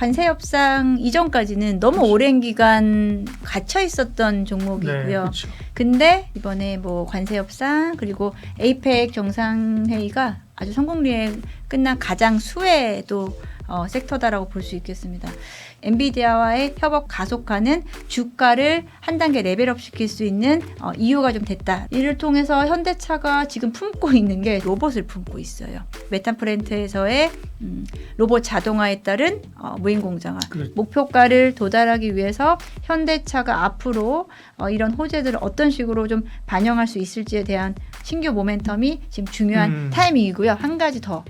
관세 협상 이전까지는 너무 오랜 기간 갇혀 있었던 종목이고요. 네, 그렇죠. 근데 이번에 뭐 관세 협상 그리고 에이펙 정상회의가 아주 성공리에 끝난 가장 수혜도 섹터다라고 볼 수 있겠습니다. 엔비디아와의 협업 가속화는 주가를 한 단계 레벨업 시킬 수 있는 이유가 좀 됐다. 이를 통해서 현대차가 지금 품고 있는 게 로봇을 품고 있어요. 메탄플랜트에서의 로봇 자동화에 따른 무인 공장화. 그렇죠. 목표가를 도달하기 위해서 현대차가 앞으로 이런 호재들을 어떤 식으로 좀 반영할 수 있을지에 대한 신규 모멘텀이 지금 중요한 타이밍이고요. 한 가지 더.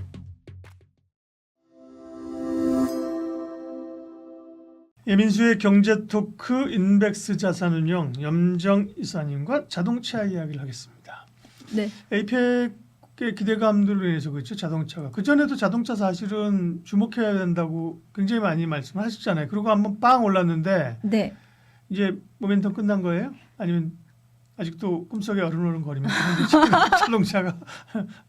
예민수의 경제토크 인백스 자산운용 염정 이사님과 자동차 이야기를 하겠습니다. 네. 에이펙의 기대감들로 인해서 그렇죠. 자동차가. 그전에도 자동차 사실은 주목해야 된다고 굉장히 많이 말씀하셨잖아요. 그리고 한번 빵 올랐는데 네. 이제 모멘텀 끝난 거예요? 아니면 아직도 꿈속에 어른어른거립니까? 자동차가.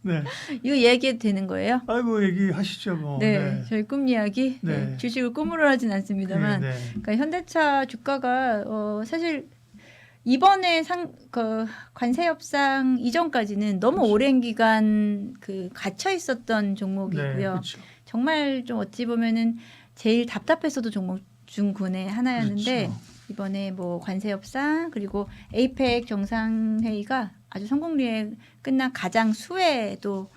네. 이거 얘기해도 되는 거예요? 아이고 얘기하시죠. 뭐. 네, 저희 꿈 이야기. 네. 네, 주식을 꿈으로 하진 않습니다만, 네. 그러니까 현대차 주가가 사실 이번에 관세 협상 이전까지는 너무 그렇죠. 오랜 기간 갇혀 있었던 종목이고요. 네, 그렇죠. 정말 좀 어찌 보면은 제일 답답했어도 종목 중 군의 하나였는데. 그렇죠. 이번에 뭐 관세 협상 그리고 에이펙 정상회의가 아주 성공리에 끝난 가장 수혜도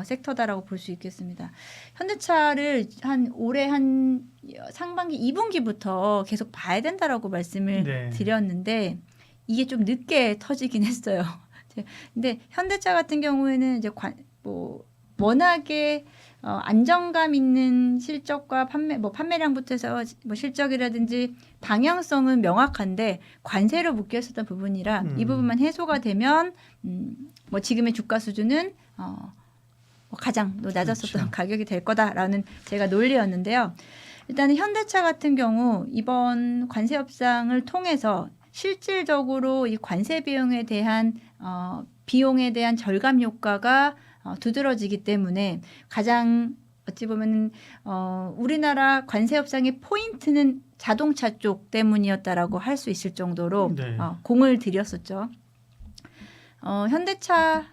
섹터다라고 볼 수 있겠습니다. 현대차를 올해 한 상반기 2분기부터 계속 봐야 된다라고 말씀을 네. 드렸는데 이게 좀 늦게 터지긴 했어요. 근데 현대차 같은 경우에는 이제 워낙에 안정감 있는 실적과 판매량부터 해서 뭐 실적이라든지 방향성은 명확한데 관세로 묶여 있었던 부분이라 이 부분만 해소가 되면 뭐 지금의 주가 수준은 가장 낮았었던 그렇죠. 가격이 될 거다라는 제가 논리였는데요. 일단은 현대차 같은 경우 이번 관세 협상을 통해서 실질적으로 이 관세 비용에 대한 절감 효과가 두드러지기 때문에 가장 어찌 보면 우리나라 관세 협상의 포인트는 자동차 쪽 때문이었다라고 할 수 있을 정도로 네. 공을 들였었죠. 현대차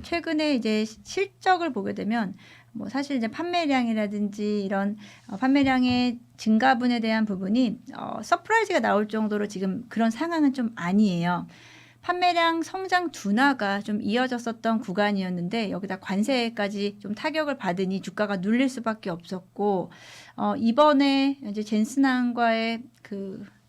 최근에 이제 실적을 보게 되면 뭐 사실 이제 판매량이라든지 이런 판매량의 증가분에 대한 부분이 서프라이즈가 나올 정도로 지금 그런 상황은 좀 아니에요. 판매량 성장 둔화가 좀 이어졌었던 구간이었는데 여기다 관세까지 좀 타격을 받으니 주가가 눌릴 수밖에 없었고 이번에 이제 젠슨항과의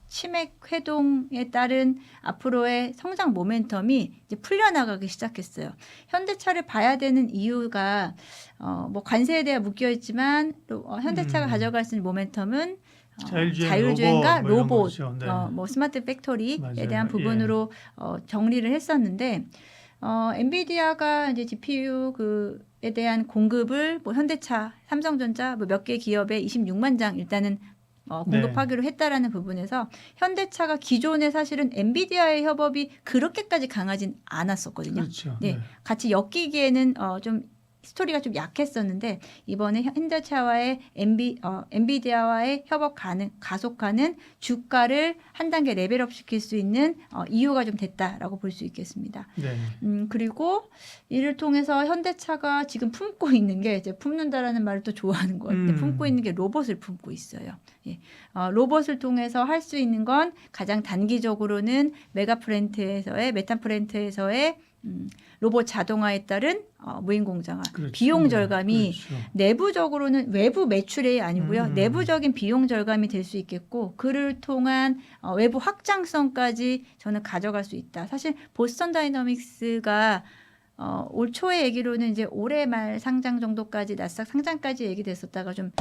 치맥 회동에 따른 앞으로의 성장 모멘텀이 이제 풀려나가기 시작했어요. 현대차를 봐야 되는 이유가 뭐 관세에 대해 묶여 있지만 현대차가 가져갈 수 있는 모멘텀은 자율주행과 로봇, 네. 뭐 스마트 팩토리에 맞아요. 대한 부분으로 정리를 했었는데 엔비디아가 이제 GPU에 대한 공급을 뭐 현대차, 삼성전자 뭐 몇 개 기업에 26만 장 일단은 공급하기로 했다라는 부분에서 현대차가 기존에 사실은 엔비디아의 협업이 그렇게까지 강하진 않았었거든요. 그렇죠. 네, 네. 같이 엮이기에는 좀 스토리가 좀 약했었는데 이번에 현대차와의 엔비디아와의 협업 가속화는 주가를 한 단계 레벨업 시킬 수 있는 이유가 좀 됐다라고 볼 수 있겠습니다. 네. 그리고 이를 통해서 현대차가 지금 품고 있는 게 이제 품는다라는 말을 또 좋아하는 것 같아요. 품고 있는 게 로봇을 품고 있어요. 예. 로봇을 통해서 할 수 있는 건 가장 단기적으로는 메탄플랜트에서의 로봇 자동화에 따른 무인 공장화, 그렇죠. 비용 절감이 그렇죠. 내부적으로는 외부 매출이 아니고요. 내부적인 비용 절감이 될 수 있겠고 그를 통한 외부 확장성까지 저는 가져갈 수 있다. 사실 보스턴 다이너믹스가 올 초에 얘기로는 이제 올해 말 상장 정도까지 나스닥 상장까지 얘기됐었다가 좀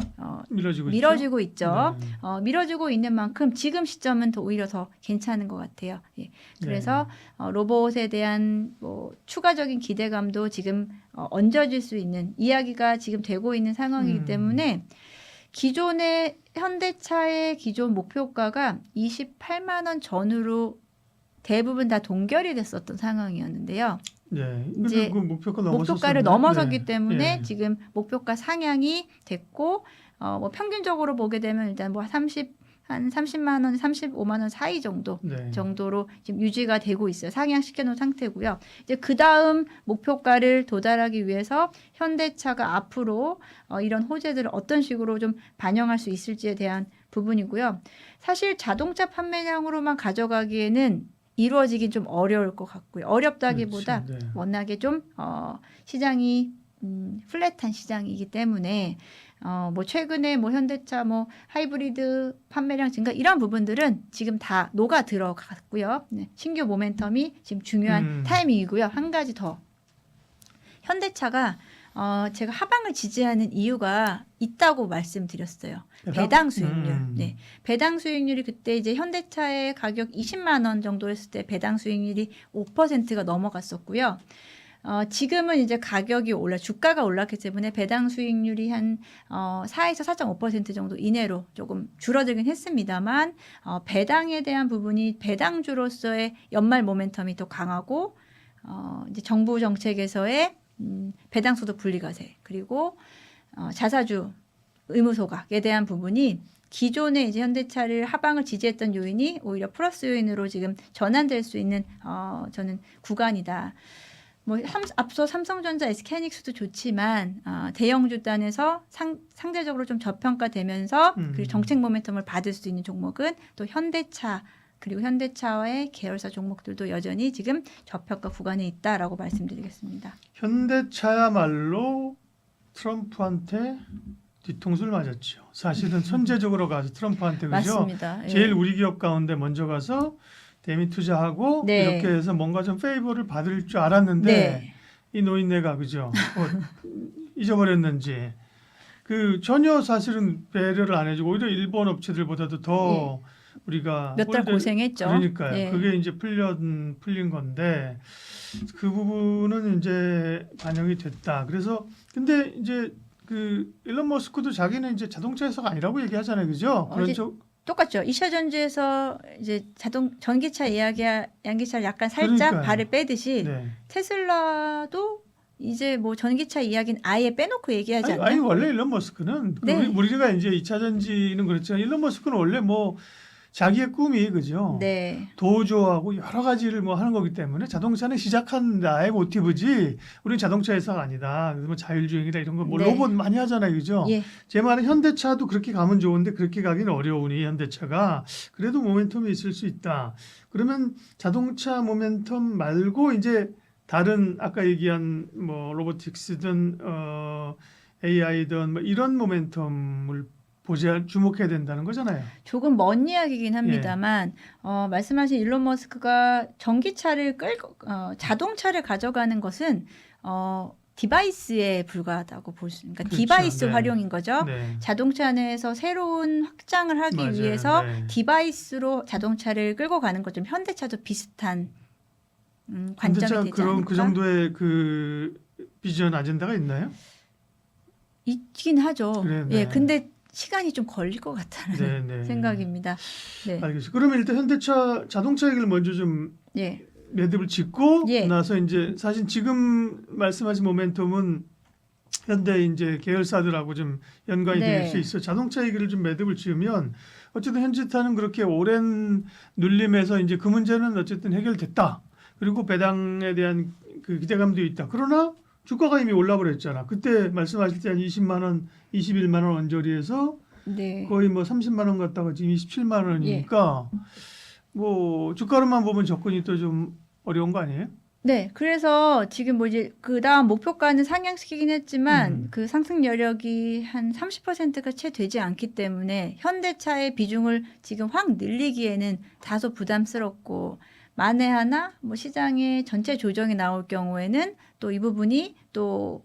미뤄지고 있죠. 네. 미뤄지고 있는 만큼 지금 시점은 오히려 더 괜찮은 것 같아요. 예. 그래서 로봇에 대한 뭐 추가적인 기대감도 지금 얹어질 수 있는 이야기가 지금 되고 있는 상황이기 때문에 기존의 현대차의 기존 목표가가 28만 원 전후로 대부분 다 동결이 됐었던 상황이었는데요. 네. 이제 그 목표가를 넘어섰기 네. 때문에 네. 지금 목표가 상향이 됐고 뭐 평균적으로 보게 되면 일단 뭐 한 30만 원, 35만 원 사이 네. 정도로 지금 유지가 되고 있어요. 상향시켜 놓은 상태고요. 이제 그다음 목표가를 도달하기 위해서 현대차가 앞으로 이런 호재들을 어떤 식으로 좀 반영할 수 있을지에 대한 부분이고요. 사실 자동차 판매량으로만 가져가기에는 이루어지긴 좀 어려울 것 같고요. 어렵다기보다 그렇죠. 네. 워낙에 좀 시장이 플랫한 시장이기 때문에 뭐 최근에 뭐 현대차 뭐 하이브리드 판매량 증가 이런 부분들은 지금 다 녹아 들어갔고요. 네, 신규 모멘텀이 지금 중요한 타이밍이고요. 한 가지 더 현대차가 제가 하방을 지지하는 이유가 있다고 말씀드렸어요. 배당 수익률. 네. 배당 수익률이 그때 이제 현대차의 가격 20만 원 정도였을 때 배당 수익률이 5%가 넘어갔었고요. 지금은 이제 가격이 주가가 올랐기 때문에 배당 수익률이 한 4에서 4.5% 정도 이내로 조금 줄어들긴 했습니다만 배당에 대한 부분이 배당주로서의 연말 모멘텀이 더 강하고 이제 정부 정책에서의 배당소득 분리과세 그리고 자사주 의무소각에 대한 부분이 기존에 이제 현대차를 하방을 지지했던 요인이 오히려 플러스 요인으로 지금 전환될 수 있는 저는 구간이다. 뭐 앞서 삼성전자, SK하이닉스도 좋지만 대형주 단에서 상대적으로 좀 저평가되면서 그리고 정책 모멘텀을 받을 수 있는 종목은 또 현대차 그리고 현대차와의 계열사 종목들도 여전히 지금 저평가 구간에 있다라고 말씀드리겠습니다. 현대차야말로 트럼프한테 뒤통수를 맞았죠. 사실은 선제적으로 가서 트럼프한테 그죠? 맞습니다. 예. 제일 우리 기업 가운데 먼저 가서 대미 투자하고 네. 이렇게 해서 뭔가 좀 페이버를 받을 줄 알았는데 네. 이 노인네가 그죠? 잊어버렸는지 그 전혀 사실은 배려를 안 해주고 오히려 일본 업체들보다도 더 우리가 몇 달 고생했죠. 그러니까요. 예. 그게 이제 풀린 건데 그 부분은 이제 반영이 됐다. 그래서 근데 이제 그 일론 머스크도 자기는 이제 자동차 회사가 아니라고 얘기하잖아요, 그죠? 그런 이제 쪽 똑같죠. 2차 전지에서 이제 전기차 양기차를 약간 살짝 그러니까요. 발을 빼듯이 네. 테슬라도 이제 뭐 전기차 이야기는 아예 빼놓고 얘기하지 아니 않나요? 원래 일론 머스크는 네. 우리가 이제 2차 전지는 그렇지만 일론 머스크는 원래 뭐 자기의 꿈이 그죠? 네. 도조하고 여러 가지를 뭐 하는 거기 때문에 자동차는 시작한 나의 모티브지 우리는 자동차 회사가 아니다. 그래서 뭐 자율주행이다 이런 거 뭐 네. 로봇 많이 하잖아요, 그죠? 예. 제 말은 현대차도 그렇게 가면 좋은데 그렇게 가기는 어려우니 현대차가 그래도 모멘텀이 있을 수 있다. 그러면 자동차 모멘텀 말고 이제 다른 아까 얘기한 뭐 로보틱스든 AI든 뭐 이런 모멘텀을 주목해야 된다는 거잖아요. 조금 먼 이야기긴 합니다만 말씀하신 일론 머스크가 전기차를 자동차를 가져가는 것은 디바이스에 불과하다고 볼 수 있습니다. 그러니까 그렇죠. 디바이스 네. 활용인 거죠. 네. 자동차 내에서 새로운 확장을 하기 맞아요. 위해서 네. 디바이스로 자동차를 끌고 가는 것 좀 현대차도 비슷한 관점이 현대차 되지 그런 않을까? 그 정도의 그 비전 아젠다가 있나요? 있긴 하죠. 그래, 네. 예, 근데 시간이 좀 걸릴 것 같다는 네, 네. 생각입니다. 네, 알겠습니다. 그러면 일단 현대차 자동차 얘기를 먼저 좀 예, 매듭을 짓고 예. 나서 이제 사실 지금 말씀하신 모멘텀은 현대 이제 계열사들하고 좀 연관이 네. 될 수 있어. 자동차 얘기를 좀 매듭을 지으면 어쨌든 현대차는 그렇게 오랜 눌림에서 이제 그 문제는 어쨌든 해결됐다. 그리고 배당에 대한 그 기대감도 있다. 그러나 주가가 이미 올라버렸잖아. 그때 말씀하실 때 한 20만 원, 21만 원 언저리에서 네. 거의 뭐 30만 원 갔다가 지금 27만 원이니까 뭐 주가로만 보면 접근이 또 좀 어려운 거 아니에요? 네, 그래서 지금 뭐 이제 그 다음 목표가는 상향시키긴 했지만 그 상승 여력이 한 30%가 채 되지 않기 때문에 현대차의 비중을 지금 확 늘리기에는 다소 부담스럽고 만에 하나 뭐 시장의 전체 조정이 나올 경우에는 또 이 부분이 또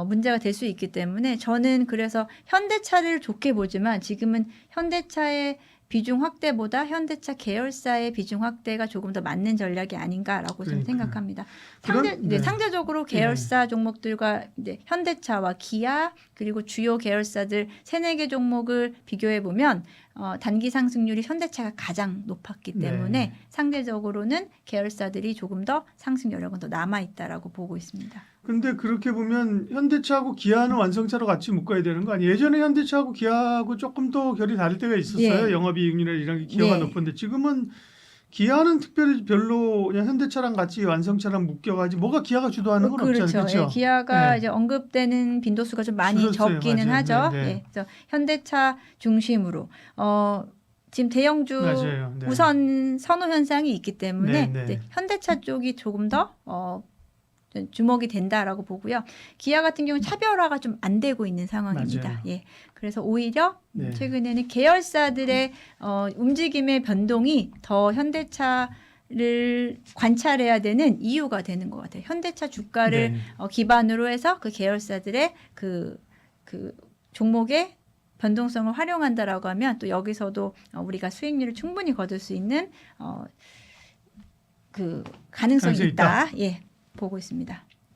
문제가 될 수 있기 때문에 저는 그래서 현대차를 좋게 보지만 지금은 현대차의 비중 확대보다 현대차 계열사의 비중 확대가 조금 더 맞는 전략이 아닌가라고 저는 그러니까요. 생각합니다. 네. 상대적으로 계열사 종목들과 이제 현대차와 기아 그리고 주요 계열사들 3-4개 종목을 비교해 보면 단기 상승률이 현대차가 가장 높았기 때문에 네. 상대적으로는 계열사들이 조금 더 상승 여력은 더 남아 있다라고 보고 있습니다. 근데 그렇게 보면 현대차하고 기아는 완성차로 같이 묶어야 되는 거 아니에요? 예전에 현대차하고 기아하고 조금 더 결이 다를 때가 있었어요. 예. 영업이익률이나 이런 게 기아가 예. 높은데 지금은 기아는 특별히 별로 그냥 현대차랑 같이 완성차랑 묶여가지고 뭐가 기아가 주도하는 건 없잖아요. 그렇죠. 그렇죠? 예, 기아가 예. 이제 언급되는 빈도수가 좀 많이 줄었어요. 적기는 맞아요. 하죠. 네, 네. 예, 그래서 현대차 중심으로 지금 대형주 맞아요. 네. 우선 선호 현상이 있기 때문에 네, 네. 이제 현대차 쪽이 조금 더 주목이 된다라고 보고요. 기아 같은 경우는 차별화가 좀 안 되고 있는 상황입니다. 맞아요. 예, 그래서 오히려 네. 최근에는 계열사들의 움직임의 변동이 더 현대차를 관찰해야 되는 이유가 되는 것 같아요. 현대차 주가를 네. 기반으로 해서 그 계열사들의 그 종목의 변동성을 활용한다라고 하면 또 여기서도 우리가 수익률을 충분히 거둘 수 있는 그 가능성이 가능성이 있다. 예, 보고 있습니다.